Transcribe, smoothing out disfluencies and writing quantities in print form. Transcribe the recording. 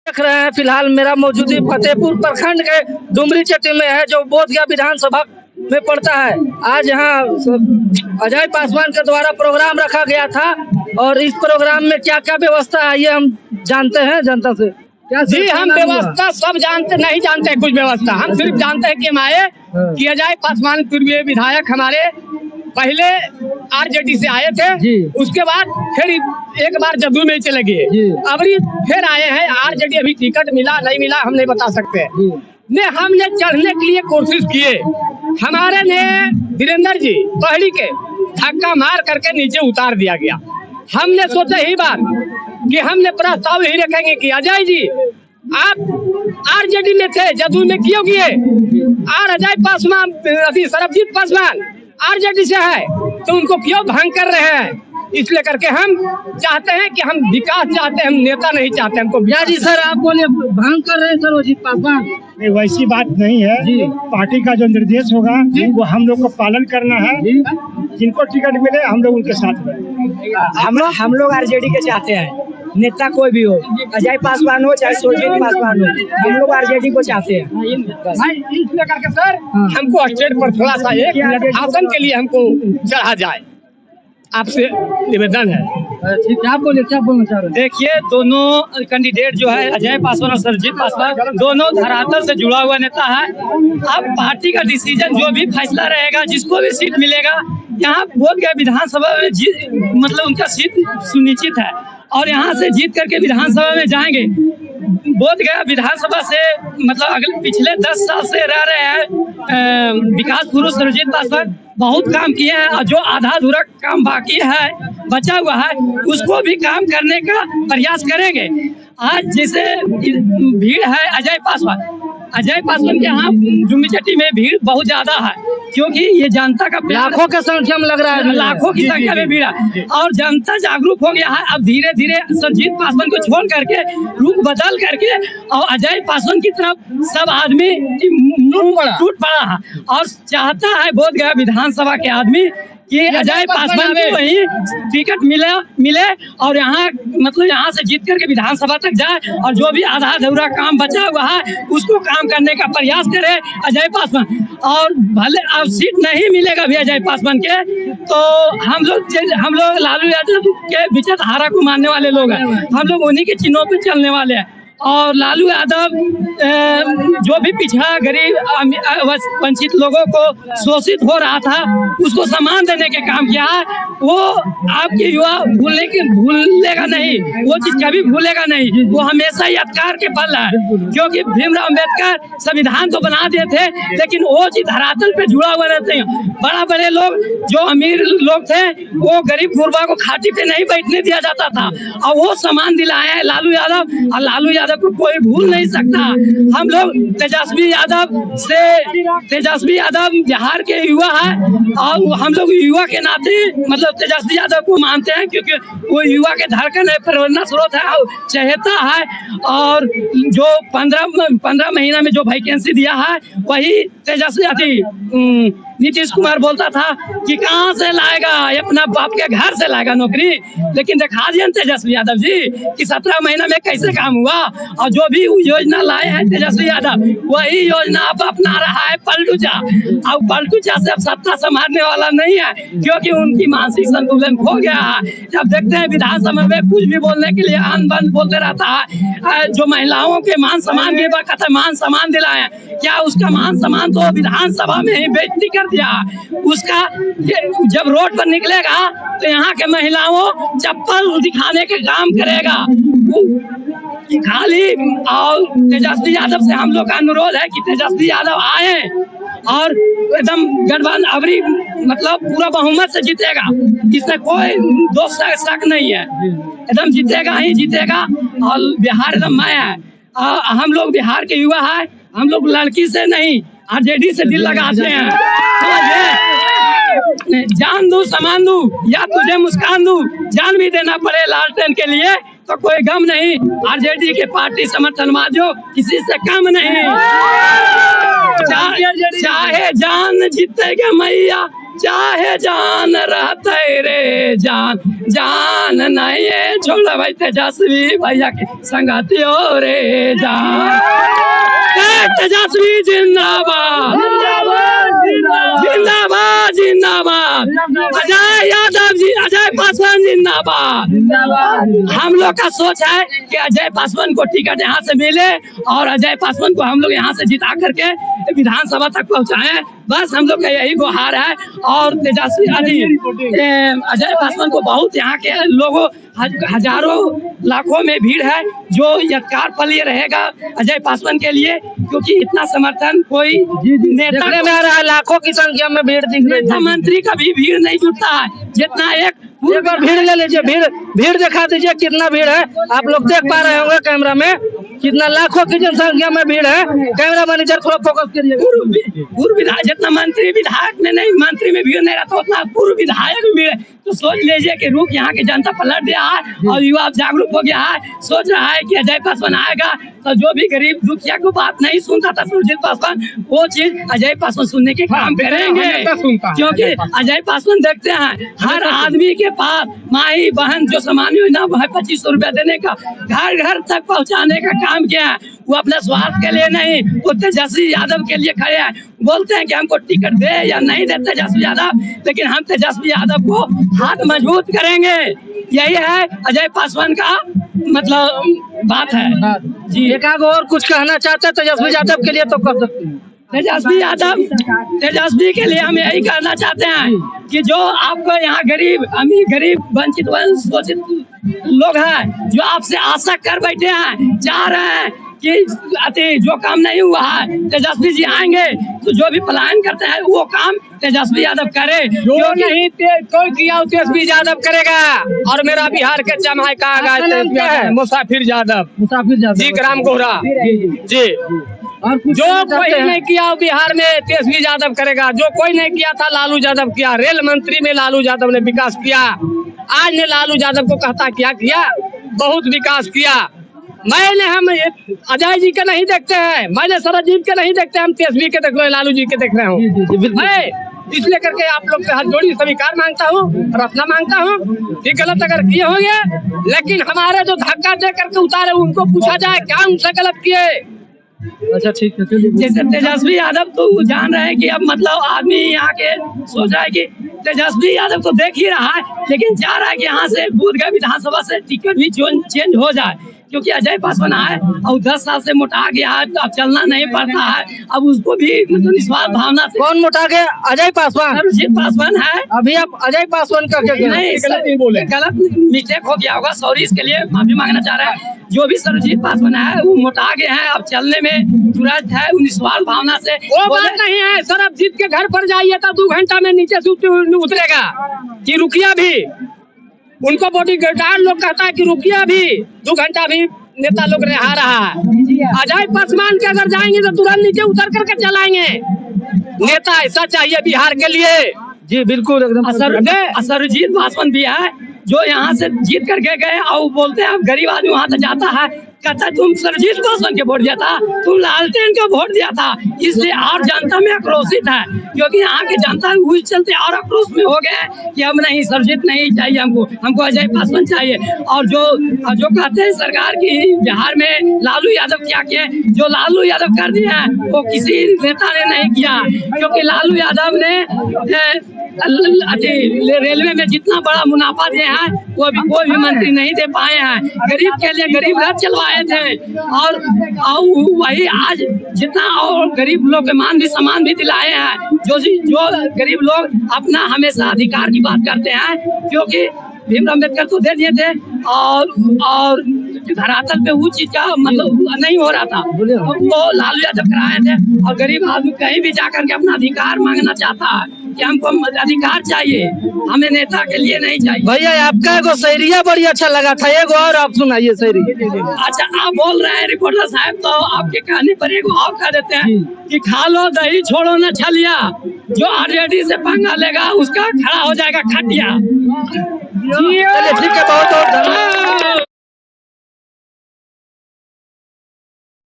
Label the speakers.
Speaker 1: देख रहे हैं फिलहाल मेरा मौजूदी फतेहपुर प्रखंड के डुमरी चट्टी में है, जो बोधगया विधानसभा में पड़ता है। आज यहाँ अजय पासवान के द्वारा प्रोग्राम रखा गया था और इस प्रोग्राम में क्या क्या व्यवस्था है ये हम जानते हैं जनता से। क्या
Speaker 2: जी, हम व्यवस्था सब जानते नहीं जानते कुछ व्यवस्था, हम सिर्फ जानते हैं कि हम आए कि अजय पासवान पूर्वीय विधायक हमारे पहले आरजेडी से आए थे, उसके बाद फिर एक बार जदयू में चले गए, अभी फिर आए हैं आरजेडी। अभी टिकट मिला नहीं मिला हम नहीं बता सकते ने। हमने चढ़ने के लिए कोशिश किए, हमारे ने वीरेंद्र जी पहाड़ी के धक्का मार करके नीचे उतार दिया गया। हमने सोचा ही बात कि हमने प्रस्ताव ही रखेंगे कि अजय जी आप आरजेडी में थे, जदयू में क्यों किए? और अजय पासवान अभी सरबजीत पासवान आरजेडी से है तो उनको क्यों भंग कर रहे हैं? इसलिए करके हम चाहते हैं कि हम विकास चाहते हैं, हम नेता नहीं चाहते। हमको
Speaker 1: जी सर, आप बोले भंग कर रहे हैं सरबजीत पासवान।
Speaker 3: नहीं, वैसी बात नहीं है जी। पार्टी का जो निर्देश होगा वो हम लोग को पालन करना है। जिनको टिकट मिले हम लोग उनके साथ हैं।
Speaker 4: हम लोग आरजेडी के चाहते हैं, नेता कोई भी हो, अजय पासवान हो चाहे सुरजीत पासवान हो, हम लोग आरजेडी को चाहते हैं।
Speaker 2: इसलिए करके सर हमको स्टेट पर थोड़ा सा एक शासन के लिए हमको चढ़ा जाए, आपसे निवेदन है।
Speaker 1: ठीक है, आप बोले क्या बोलना चाह रहे हैं?
Speaker 5: देखिए, दोनों कैंडिडेट जो है अजय पासवान और सरजीत पासवान दोनों धरातल से जुड़ा हुआ नेता है। अब पार्टी का डिसीजन जो भी फैसला रहेगा, जिसको भी सीट मिलेगा, यहाँ बोधगया विधानसभा में मतलब उनका सीट सुनिश्चित है और यहाँ से जीत करके विधानसभा में जाएंगे। बोधगया विधानसभा से मतलब अगले पिछले 10 साल से रह रहे हैं विकास पुरुष सरजीत पासवान, बहुत काम किए हैं और जो आधा अधूरा काम बाकी है बचा हुआ है उसको भी काम करने का प्रयास करेंगे। आज जैसे भीड़ है अजय पासवान के यहाँ डुमरी चट्टी में भीड़ बहुत ज्यादा है, क्योंकि ये जनता का
Speaker 1: लाखों की संख्या में लग रहा है,
Speaker 5: लाखों की संख्या में भीड़ है और जनता जागरूक हो गया है। अब धीरे धीरे सरजीत पासवान को छोड़ करके रुख बदल करके और अजय पासवान की तरफ सब आदमी टूट पड़ा है और चाहता है बोधगया विधानसभा के आदमी कि अजय पासवान को वही टिकट मिले और यहाँ मतलब यहाँ से जीत करके विधानसभा तक जाए और जो भी आधा अधूरा काम बचा हुआ है उसको काम करने का प्रयास करे अजय पासवान। और भले अब सीट नहीं मिलेगा भी अजय पासवान के, तो हम लोग लालू यादव के विचारधारा को मानने वाले लोग हैं, हम लोग उन्हीं के चिन्हों पे चलने वाले हैं। और लालू यादव जो भी पिछड़ा गरीब वंचित लोगों को शोषित हो रहा था उसको सम्मान देने के काम किया है। वो आपके युवा भूलेगा नहीं, वो चीज कभी भूलेगा नहीं, वो हमेशा यादगार के पल है। क्योंकि भीमराव अम्बेडकर संविधान तो बना दिए थे लेकिन वो चीज धरातल पे जुड़ा हुआ रहते हैं। बड़े लोग जो अमीर लोग थे वो गरीब गुरबा को खाटी पे नहीं बैठने दिया जाता था और वो सम्मान दिलाए हैं लालू यादव, और लालू यादव को कोई भूल नहीं सकता। हम लोग तेजस्वी यादव बिहार के युवा है और हम लोग युवा के नाते मतलब तेजस्वी यादव को मानते हैं, क्योंकि वो युवा के धड़कन है, प्रेरणा स्रोत है और चहेता है। और जो 15 महीना में जो वैकेंसी दिया है वही तेजस्वी नीतीश कुमार बोलता था कि कहाँ से लाएगा, अपना बाप के घर से लाएगा नौकरी, लेकिन दिखा दिए तेजस्वी यादव जी कि 17 महीना में कैसे काम हुआ। और जो भी योजना लाए हैं तेजस्वी यादव वही योजना अब अपना रहा है पलटू चा। अब पलटू चा से अब सत्ता संभालने वाला नहीं है, क्योंकि उनकी मानसिक संतुलन खो गया है। जब देखते हैं विधानसभा में कुछ भी बोलने के लिए आन बंद बोलते रहता है। जो महिलाओं के मान सम्मान की बात है, मान सम्मान दिलाए, क्या उसका मान सम्मान तो विधानसभा में ही बेइज्जती कर दिया। उसका जब रोड पर निकलेगा तो यहाँ के महिलाओं चप्पल दिखाने के काम करेगा खाली। और तेजस्वी यादव से हम लोग का अनुरोध है कि तेजस्वी यादव आए और एकदम गठबंधन अबरी मतलब पूरा बहुमत से जीतेगा, इसमें कोई दोष शक नहीं है, एकदम जीतेगा ही जीतेगा। और बिहार एकदम माया है, हम लोग बिहार के युवा है, हम लोग लड़की से नहीं आरजेडी से दिल लगाते हैं। जान दूं सामान दूं या तुझे मुस्कान दूं, जान भी देना पड़े लालटेन के लिए तो कोई गम नहीं। आरजेडी के पार्टी समर्थन वादियों किसी से कम नहीं। चाहे जान जीतेगा मैया, चाहे जान रहते रे जान, जान नहीं है छोड़ भाई तेजस्वी भैया के संगति हो रे जान। तेजस्वी जिंदाबाद जिंदाबाद जिंदाबाद, अजय यादव जी, अजय पासवान जिंदाबाद। हम लोग का सोच है कि अजय पासवान को टिकट यहाँ से मिले और अजय पासवान को हम लोग यहाँ से जिता करके विधानसभा तक पहुँचाएं, बस हम लोग का यही गुहार है। और तेजस्वी अजय पासवान को बहुत यहाँ के लोगों हजारों लाखों में भीड़ है जो यत्कार पल ये रहेगा अजय पासवान के लिए, क्योंकि इतना समर्थन कोई नेता
Speaker 1: में आ रहा है, लाखों की संख्या में भीड़ दिख रही है।
Speaker 5: मंत्री का भी भीड़ नहीं जुटता है जितना एक
Speaker 1: बार भीड़ ले लीजिए, भीड़ दिखा दीजिए कितना भीड़ है। आप लोग देख पा रहे होंगे कैमरा में कितना लाखों की जनसंख्या में भीड़ है। कैमरा मैनेजर थोड़ा फोकस करिए।
Speaker 5: पूर्व विधायक जितना मंत्री विधायक में नहीं, मंत्री में भीड़ नहीं रहता उतना पूर्व विधायक में भीड़ है। तो सोच लीजिए कि रुख यहाँ की जनता पलट गया है और युवा जागरूक हो गया है, सोच रहा है कि अजय पासवान आएगा तो जो भी गरीब दुखिया को बात नहीं सुनता था सुरजीत पासवान, वो चीज अजय पासवान सुनने के काम करेंगे। क्योंकि अजय पासवान देखते हैं हर आदमी के पास माई बहन जो सामान्य योजना है 2500 रुपया देने का, घर घर तक पहुँचाने का काम किया है। वो अपने स्वार्थ के लिए नहीं, वो तेजस्वी यादव के लिए खड़े हैं। बोलते हैं कि हमको टिकट दे या नहीं दे तेजस्वी यादव, लेकिन हम तेजस्वी यादव को हाथ मजबूत करेंगे। यही है अजय पासवान का मतलब बात है जी।
Speaker 1: एक आग और कुछ कहना चाहते हैं तेजस्वी यादव के लिए तो कह सकते हैं।
Speaker 5: तेजस्वी के लिए हम यही कहना चाहते हैं कि जो आपको यहाँ गरीब अमीर गरीब वंचित शोषित लोग हैं जो आपसे आशा कर बैठे हैं, चाह रहे हैं कि जो काम नहीं हुआ है तेजस्वी जी आएंगे तो जो भी पलायन करते हैं वो काम तेजस्वी यादव करे।
Speaker 2: जो नहीं कोई किया तेजस्वी यादव करेगा। और मेरा बिहार के जमाई का मुसाफिर यादव जी, ग्राम गोहरा जी।
Speaker 1: और
Speaker 2: जो कोई नहीं किया बिहार में तेजस्वी यादव करेगा। जो कोई नहीं किया था लालू यादव किया। रेल मंत्री में लालू यादव ने विकास किया। आज ने लालू यादव को कहता क्या किया, बहुत विकास किया। हम अजय जी के नहीं देखते हैं, मैंने सरजीत के नहीं देखते, हम तेजस्वी के देख रहे हैं, लालू जी के देख रहे हूँ मैं। इसलिए करके आप लोग से हाथ जोड़ी स्वीकार मांगता हूँ, प्रार्थना मांगता हूँ कि गलत अगर किए होंगे, लेकिन हमारे जो धक्का दे करके उतारे उनको पूछा जाए क्या उनसे गलत किए।
Speaker 1: अच्छा ठीक है, चलिए।
Speaker 5: जैसे तेजस्वी यादव तो जान रहे हैं कि अब मतलब आदमी यहाँ के सोच रहा है कि तेजस्वी यादव तो देख ही रहा है, लेकिन चाह रहा है कि यहाँ से बोधगया विधानसभा से टिकट भी चेंज हो जाए, क्योंकि अजय पासवान आए और 10 साल से मोटा गया है, तो अब चलना नहीं पड़ता है। अब उसको भी मतलब निस्वार्थ भावना से।
Speaker 1: कौन मोटा गया? अजय पासवान।
Speaker 5: सुरजीत पासवान है।
Speaker 1: अभी आप अजय पासवान का क्या
Speaker 5: नहीं, गलत मिस्टेक हो गया होगा, सॉरी, इसके लिए माफी मांगना चाह रहा है। जो भी सुरजीत पासवान है वो मोटा गए हैं, अब चलने में तुरंत है, निस्वार्थ भावना से।
Speaker 2: वो बात नहीं है, सरबजीत के घर पर जाइए तो 2 घंटा में नीचे से उतरेगा कि रुकिया भी। उनको बॉडी गार्ड लोग कहता है कि रुकिया भी 2 घंटा भी नेता लोग रहा है। अजय पासवान के अगर जाएंगे तो तुरंत नीचे उतर करके चलाएंगे। नेता ऐसा चाहिए बिहार के लिए।
Speaker 1: जी बिल्कुल, एकदम।
Speaker 5: सुरजीत पासवान भी है जो यहाँ से जीत करके गए और बोलते हैं अब गरीब आदमी वहाँ से जाता है, कहता तुम सुरजीत पासवान के वोट दिया था, तुम लालटेन का वोट दिया था, इसलिए और जनता में आक्रोशित है। क्योंकि यहाँ के जनता उस चलते और आक्रोश में हो गए हैं कि अब नहीं सुरजीत नहीं चाहिए, हमको अजय पासवान चाहिए। और जो कहते हैं सरकार की बिहार में लालू यादव क्या किए, जो लालू यादव कर दिए हैं वो किसी नेता ने नहीं किया। क्योंकि लालू यादव ने रेलवे में जितना बड़ा मुनाफा दिया है वो भी कोई भी मंत्री नहीं दे पाए हैं। गरीब के लिए गरीब रथ चलवाए थे और वही आज जितना और गरीब लोग के मान भी सम्मान भी दिलाए हैं। जो गरीब लोग अपना हमेशा अधिकार की बात करते हैं, क्योंकि भीमराव अम्बेडकर तो दे दिए थे और धरातल पे वो चीज का मतलब नहीं हो रहा था, वो लालू यादव कराए थे। और गरीब आदमी कहीं भी जाकर के अपना अधिकार मांगना चाहता है कि हमको अधिकार चाहिए, हमें नेता के लिए नहीं चाहिए।
Speaker 1: भैया आपका एगो शायरिया बड़ी अच्छा लगा था, एगो और आप सुनाइए शायरी।
Speaker 5: अच्छा, आप बोल रहे हैं रिपोर्टर साहब, तो आपके कहने पर एगो और कह देते हैं कि खा लो दही छोड़ो न छलिया, जो आरजेडी से पंगा लेगा उसका खड़ा हो जाएगा खटिया।
Speaker 1: चलिए ठीक है, बहुत बहुत धन्यवाद।